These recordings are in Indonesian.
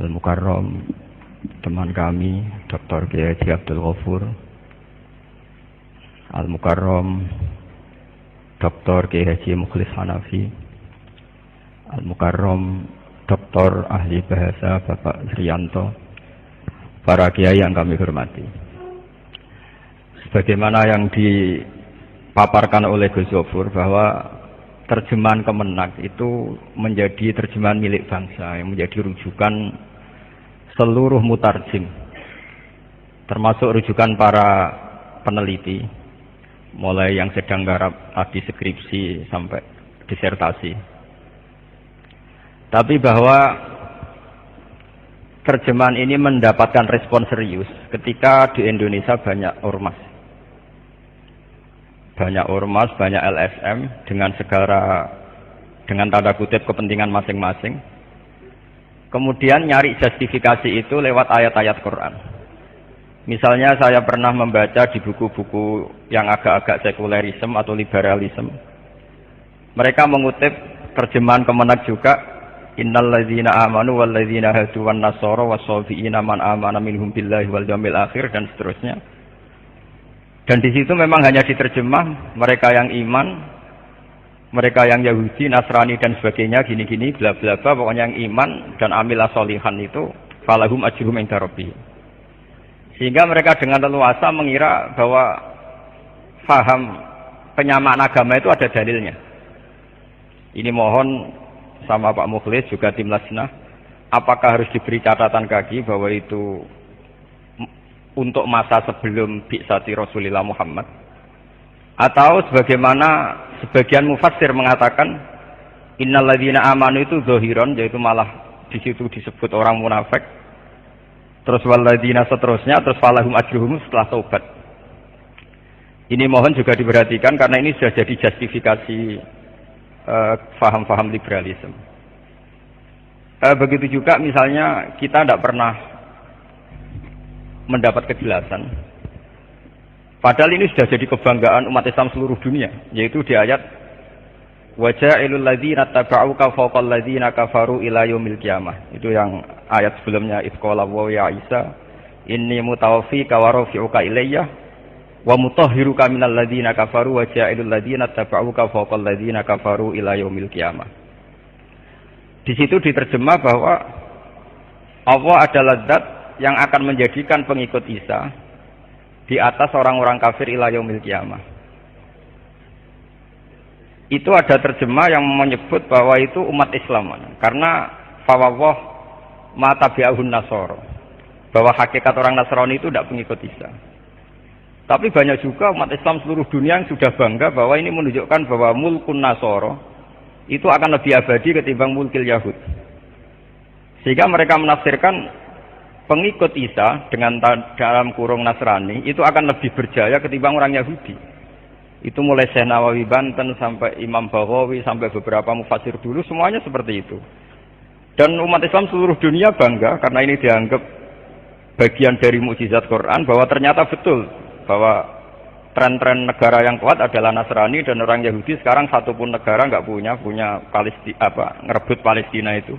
Al-Mukarram, teman kami Dr. Kiai Haji Abdul Ghafur, Al-Mukarram Dr. Kiai Haji Mukhlis Hanafi, Al-Mukarram Dr. Ahli Bahasa Bapak Sriyanto, para kiai yang kami hormati. Sebagaimana yang dipaparkan oleh Gus Ghafur bahwa terjemahan Kemenak itu menjadi terjemahan milik bangsa yang menjadi rujukan seluruh mutarjim, termasuk rujukan para peneliti, mulai yang sedang garap tadi skripsi sampai disertasi. Tapi bahwa terjemahan ini mendapatkan respon serius ketika di Indonesia banyak ormas, banyak LSM dengan tanda kutip kepentingan masing-masing. Kemudian nyari justifikasi itu lewat ayat-ayat Quran. Misalnya saya pernah membaca di buku-buku yang agak-agak sekulerisme atau liberalisme. Mereka mengutip terjemahan Kemenak juga, innal ladzina amanu wal ladzina hadu wan nasara was-sabiina man amana minhum billahi wal yawmil akhir, dan seterusnya. Dan di situ memang hanya diterjemah mereka yang iman, mereka yang Yahudi, Nasrani dan sebagainya, gini-gini, bla bla bla, pokoknya yang iman dan amilah solihan itu falahum ajruhum inda rabbihim. Sehingga mereka dengan leluasa mengira bahwa faham penyamaan agama itu ada dalilnya. Ini mohon sama Pak Mukhlis juga tim Lajnah, apakah harus diberi catatan kaki bahwa itu untuk masa sebelum bi'tsati Rasulullah Muhammad, atau sebagaimana sebagian mufassir mengatakan innal ladzina amanu itu zahiron, yaitu malah di situ disebut orang munafik, terus wal ladzina seterusnya, terus falahum ajruhum setelah taubat. Ini mohon juga diperhatikan karena ini sudah jadi justifikasi faham-faham liberalisme. Begitu juga misalnya kita tidak pernah mendapat kejelasan, padahal ini sudah jadi kebanggaan umat Islam seluruh dunia, yaitu di ayat waja'ilul ladzina taba'uka fawqal ladzina kafaru ila yaumil qiyamah. Itu yang ayat sebelumnya, idqala wa ya Isa inni mutawaffika wa rafi'uka ilayya wa mutahhiruka minal ladzina kafaru waja'ilul ladzina taba'uka fawqal ladzina kafaru ila yaumil qiyamah. Di situ diterjemah bahwa Allah adalah zat yang akan menjadikan pengikut Isa di atas orang-orang kafir ila yaumil qiyamah. Itu ada terjemah yang menyebut bahwa itu umat Islam, karena fawwah ma tabi'ahun nasara, bahwa hakikat orang Nasrani itu tidak pengikut Isa. Tapi banyak juga umat Islam seluruh dunia yang sudah bangga bahwa ini menunjukkan bahwa mulkun nasara itu akan lebih abadi ketimbang mulkil Yahud. Sehingga mereka menafsirkan pengikut Isa dengan dalam kurung Nasrani itu akan lebih berjaya ketimbang orang Yahudi. Itu mulai Syekh Nawawi Banten sampai Imam Baghawi sampai beberapa mufassir dulu, semuanya seperti itu. Dan umat Islam seluruh dunia bangga karena ini dianggap bagian dari mukjizat Quran, bahwa ternyata betul bahwa tren-tren negara yang kuat adalah Nasrani, dan orang Yahudi sekarang satupun negara nggak punya Palestina, ngerebut Palestina itu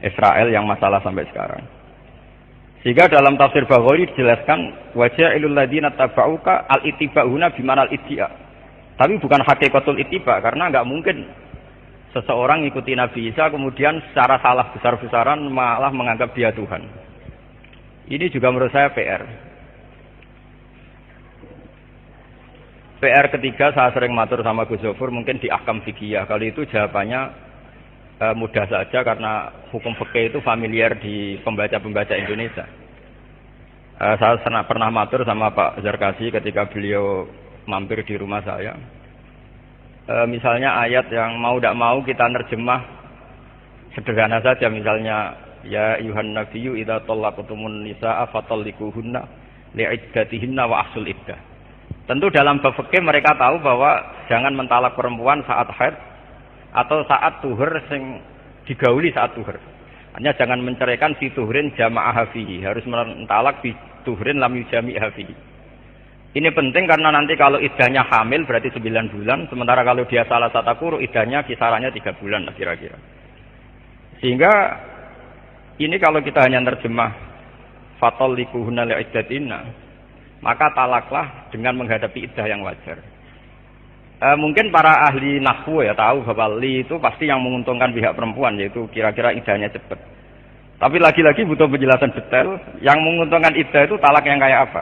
Israel yang masalah sampai sekarang. Sehingga dalam tafsir Baghawi dijelaskan waja'ilul ladzina taba'uka al-ittiba'una bimana al-iddia. Tapi bukan hakikatul ittiba, karena nggak mungkin seseorang ngikuti Nabi Isa kemudian secara salah besar-besaran malah menganggap dia Tuhan. Ini juga menurut saya PR. PR ketiga, saya sering matur sama Gus Ghafur, mungkin di ahkam fikih. Kalau itu jawabannya mudah saja karena hukum fikih itu familiar di pembaca-pembaca Indonesia. Saya pernah matur sama Pak Zarkasi ketika beliau mampir di rumah saya. Misalnya ayat yang mau tidak mau kita nerjemah sederhana saja, misalnya ya ayuhan nabiyyu idza talaqtumun nisaa fatallikuhunna li'iddatihinna wa ahsul iddah. Tentu dalam bab fikih mereka tahu bahwa jangan mentalak perempuan saat haid atau saat tuhur sing digauli saat tuhur. Hanya jangan menceraikan fi tuhrin jama'a hafihi, harus mentalak fi tuhrin lam yujami hafihi. Ini penting karena nanti kalau iddahnya hamil berarti 9 bulan, sementara kalau dia salah satu kuru iddahnya kisarannya 3 bulan lah kira-kira. Sehingga Ini kalau kita hanya terjemah fatallikuhunna li'iddatinna, maka talaklah dengan menghadapi iddah yang wajar. Mungkin para ahli nahwu ya tahu bahwa li itu pasti yang menguntungkan pihak perempuan, yaitu kira-kira iddahnya cepat. Tapi lagi-lagi butuh penjelasan detail, yang menguntungkan iddah itu talak yang kayak apa.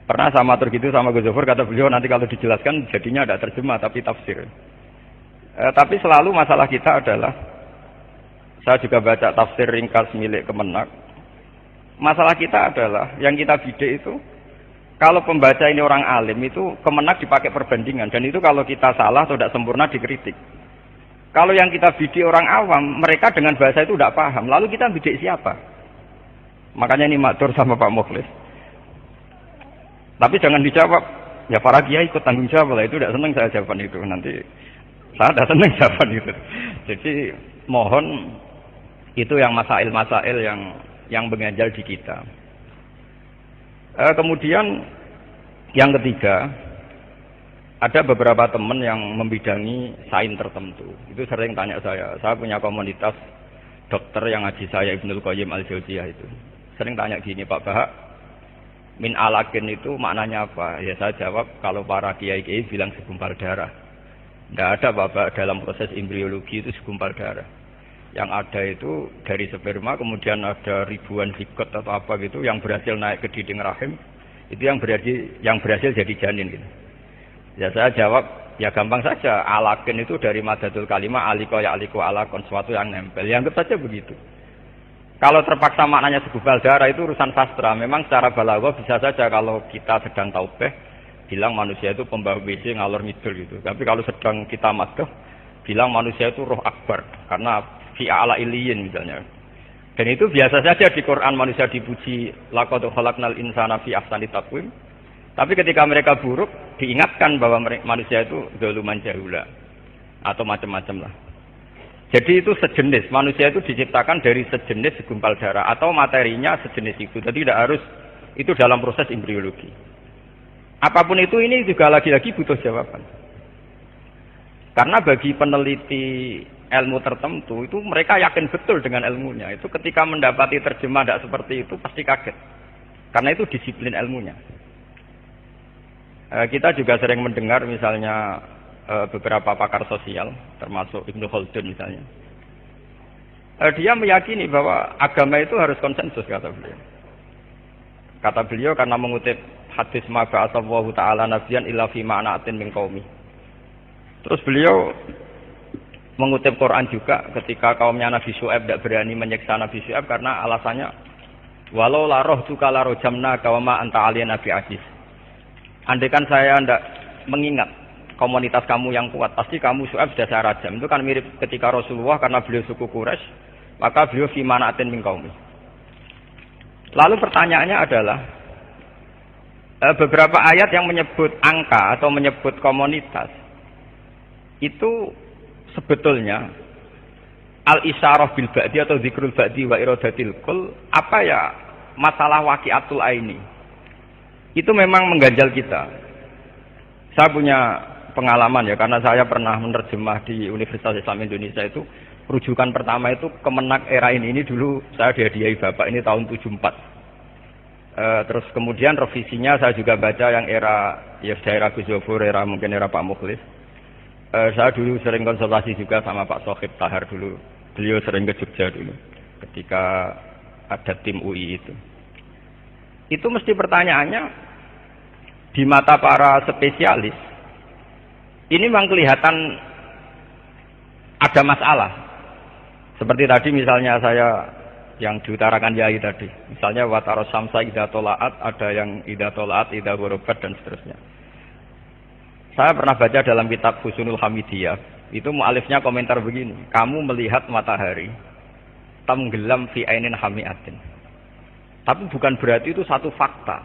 Pernah sama tergitu sama Gus Zofur, kata beliau nanti kalau dijelaskan jadinya ada terjemah tapi tafsir. Tapi selalu masalah kita adalah, saya juga baca tafsir ringkas milik Kemenak. Masalah kita adalah yang kita bidik itu, kalau pembaca ini orang alim itu Kemenak dipakai perbandingan, dan itu kalau kita salah atau tidak sempurna dikritik. Kalau yang kita bidik orang awam, mereka dengan bahasa itu tidak paham. Lalu kita bidik siapa? Makanya ini matur sama Pak Mukhlis. Tapi jangan dijawab, ya para kiai ikut tanggung jawab lah, itu tidak senang saya jawaban itu. Nanti saya tidak senang jawaban itu. Jadi mohon itu yang masail-masail yang mengganjal di kita. Kemudian yang ketiga, ada beberapa teman yang membidangi sains tertentu. Itu sering tanya saya punya komunitas dokter yang ngaji saya Ibnul Qayyim Al-Jauziyah itu. Sering tanya gini, Pak Bahak, min alakin itu maknanya apa? Ya saya jawab, kalau para kiai-kiai bilang segumpal darah. Tidak ada Bapak dalam proses embriologi itu segumpal darah. Yang ada itu dari sperma, kemudian ada ribuan zigot atau apa gitu yang berhasil naik ke dinding rahim. Itu yang berhasil jadi janin gitu. Ya saya jawab, ya gampang saja. Alakin itu dari madatul kalimah aliko ya aliko alakon, suatu yang nempel. Ya anggap saja begitu. Kalau terpaksa maknanya segumpal darah itu urusan sastra. Memang secara balaghah bisa saja kalau kita sedang taubeh bilang manusia itu pembawa WC ngalor ngidul gitu. Tapi kalau sedang kita madhah bilang manusia itu roh akbar karena fi a'la iliyin misalnya. Dan itu biasa saja di Quran manusia dipuji laqad khalaqnal insana fi ahsani taqwim. Tapi ketika mereka buruk diingatkan bahwa manusia itu zaluman jahula atau macam-macam lah. Jadi itu sejenis, manusia itu diciptakan dari sejenis segumpal darah atau materinya sejenis itu. Jadi tidak harus itu dalam proses embriologi. Apapun itu ini juga lagi-lagi butuh jawaban. Karena bagi peneliti ilmu tertentu itu mereka yakin betul dengan ilmunya. Itu ketika mendapati terjemah tidak seperti itu pasti kaget. Karena itu disiplin ilmunya. Kita juga sering mendengar misalnya beberapa pakar sosial, termasuk Ibnu Khaldun misalnya. Dia meyakini bahwa agama itu harus konsensus, kata beliau. Kata beliau karena mengutip hadis ma ba'atsallahu ta'ala nabiyan illa fi ma'natin min qaumi. Terus beliau mengutip Quran juga ketika kaumnya Nabi Syuaib tidak berani menyiksa Nabi Syuaib karena alasannya walau la rohtuka la rojamna kawama anta aliyah Nabi Aziz. Andaikan saya tidak mengingat komunitas kamu yang kuat, pasti kamu Syuaib sudah saya rajam. Itu kan mirip ketika Rasulullah karena beliau suku Quraisy, maka beliau fi manatin min qaumi. Lalu pertanyaannya adalah beberapa ayat yang menyebut angka atau menyebut komunitas itu sebetulnya al-isyarah bil ba'di atau zikrul ba'di wa iradatil kul, apa ya masalah waqi'atul aini. Itu memang mengganjal kita. Saya punya pengalaman ya, karena saya pernah menerjemah di Universitas Islam Indonesia itu, rujukan pertama itu Kemenak era ini dulu saya dihadiahi Bapak ini tahun 74. Terus kemudian revisinya saya juga baca yang era ya daerah Gus Zofur, era mungkin era Pak Mukhlis. Saya dulu sering konsultasi juga sama Pak Sohib Tahar dulu. Beliau sering ke Jogja dulu ketika ada tim UI itu. Itu mesti pertanyaannya di mata para spesialis ini memang kelihatan ada masalah. Seperti tadi misalnya saya yang diutarakan Yai tadi, misalnya wataros samsa idza tolaat, ada yang idza tolaat idza ghorobat dan seterusnya. Saya pernah baca dalam kitab Husnul Hamidiyah, itu mu'alifnya komentar begini, kamu melihat matahari tenggelam fi ainin hamiatin. Tapi bukan berarti itu satu fakta.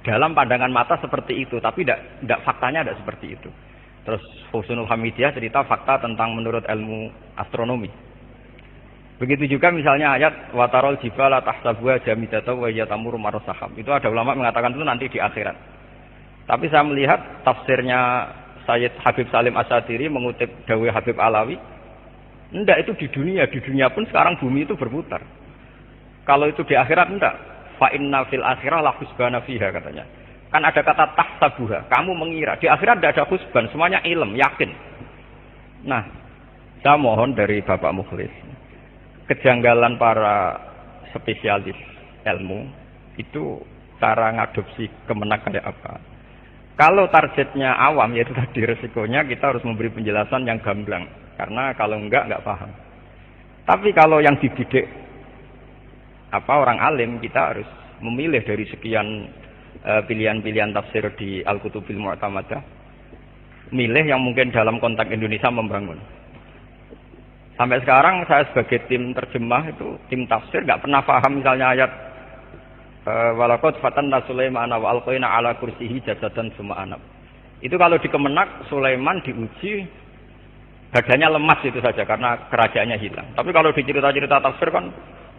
Dalam pandangan mata seperti itu, tapi tidak faktanya tidak seperti itu. Terus Husnul Hamidiyah cerita fakta tentang menurut ilmu astronomi. Begitu juga misalnya ayat watarol jibala tahsabuha jamidatan wa hiya tamurru marra sahab. Itu ada ulama mengatakan itu nanti di akhirat. Tapi saya melihat tafsirnya Sayyid Habib Salim Asyadiri mengutip dawuh Habib Alawi, Enggak, itu di dunia pun sekarang bumi itu berputar. Kalau itu di akhirat enggak. Fa inna fil akhirah la husbana fiha katanya. Kan ada kata tahsabuha, kamu mengira. Di akhirat tidak ada husban, semuanya ilm, yakin. Nah, saya mohon dari Bapak Mukhlis, kejanggalan para spesialis ilmu itu cara ngadopsi kemenak kayak apa. Kalau targetnya awam, yaitu tadi resikonya kita harus memberi penjelasan yang gamblang. Karena kalau enggak paham. Tapi kalau yang dididik orang alim, kita harus memilih dari sekian pilihan-pilihan tafsir di Al-Kutubil Mu'tamadah, milih yang mungkin dalam konteks Indonesia membangun. Sampai sekarang saya sebagai tim terjemah itu, tim tafsir, nggak pernah paham misalnya ayat walaqad fatanna Sulaimana wa alqaina ala kursihi jasadan summa anab. Itu kalau di Kemenak Sulaiman diuji badannya lemas itu saja karena kerajaannya hilang. Tapi kalau di cerita-cerita tafsir kan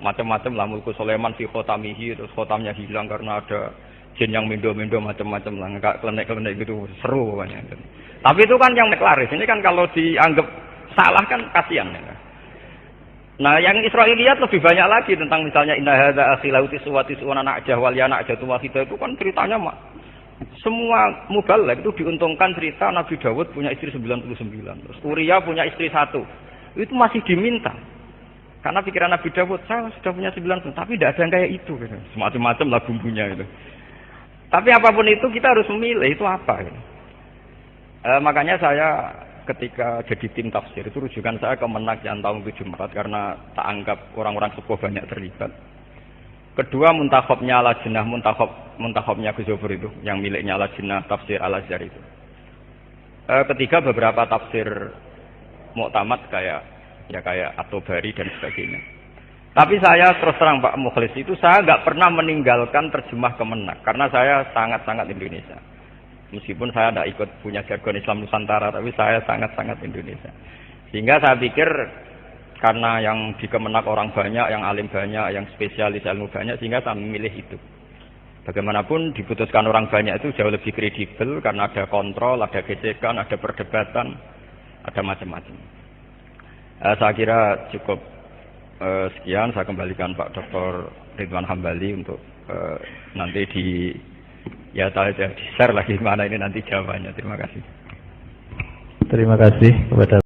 macam-macam lah, mulku Sulaiman fi khotamihi, terus khotamnya hilang karena ada jin yang mendo-mendo macam-macam lah, enggak klenek-klenek gitu, seru banyak. Tapi itu kan yang neklaris. Ini kan kalau dianggap salah kan kasihan. Ya. Nah, yang Israiliyat lebih banyak lagi tentang misalnya inna hadza akhilauti suwati suwana na'jah wal yana ajatu wahidah, itu kan ceritanya semua mubalagh itu diuntungkan. Cerita Nabi Dawud punya istri 99, terus Uria punya istri 1. Itu masih diminta. Karena pikiran Nabi Dawud, saya sudah punya 99, tapi tidak ada yang kayak itu gitu. Semacam-macam lah bumbunya gitu. Tapi apapun itu kita harus memilih itu apa gitu. Makanya saya ketika jadi tim tafsir itu rujukan saya ke Menak yang tahun 74 karena tak anggap orang-orang sepuh banyak terlibat. Kedua, muntakhobnya Lajnah, muntakhobnya Gus Zofur itu yang miliknya Lajnah Tafsir Al-Azhar itu. Ketiga, beberapa tafsir Mu'tamad kayak At-Tabari dan sebagainya. Tapi saya terus terang Pak Mukhlis itu saya nggak pernah meninggalkan terjemah Kemenak karena saya sangat-sangat Indonesia. Meskipun saya tidak ikut punya jargon Islam Nusantara, tapi saya sangat-sangat Indonesia. Sehingga saya pikir karena yang di Kemenak orang banyak, yang alim banyak, yang spesialis ilmu banyak, sehingga saya memilih itu. Bagaimanapun diputuskan orang banyak itu jauh lebih kredibel karena ada kontrol, ada gesekan, ada perdebatan, ada macam-macam. Saya kira cukup sekian. Saya kembalikan Pak Dr. Ridwan Hambali untuk nanti di share lagi mana ini nanti jawabannya. Terima kasih. Terima kasih kepada